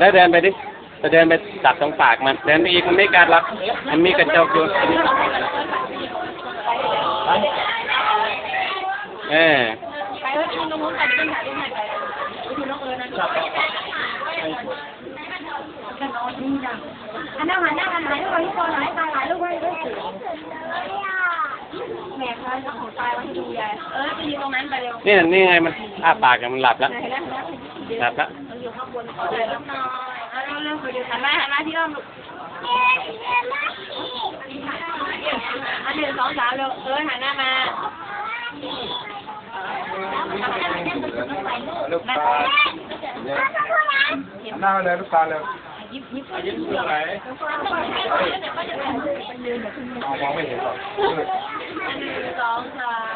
ถ้าเดินไปดิจะเดินไปจับตรงปากมันเดินไปอีกมันไม่กัดหรอกมันมีกระจกอยู่ไปเฮ้ยดูน้องนู้นไปดูถ่ายรูปไหนไปดูน้องเอิญนะกันน้องนี่จังอันนั้นหันหน้ากันถ่ายรูปไว้ที่คอถ่ายรูปไว้ด้วยแม่เขาจะของตายไว้ให้ดูยายไปยืนตรงนั้นไปเร็วนี่ไงมันอ้าปากกันมันหลับแล้วหลับแล้วอยู่ข้างบนขอเลยรับหน่อยเร็วๆไปดูหันมาที่อ้อมลูกอัน1 2 3เร็วหันหน้ามาลูกตาหน้าเลยลูกตาเลยยิ้มเรื่องไหนมองไม่เห็นหรอก1 2 3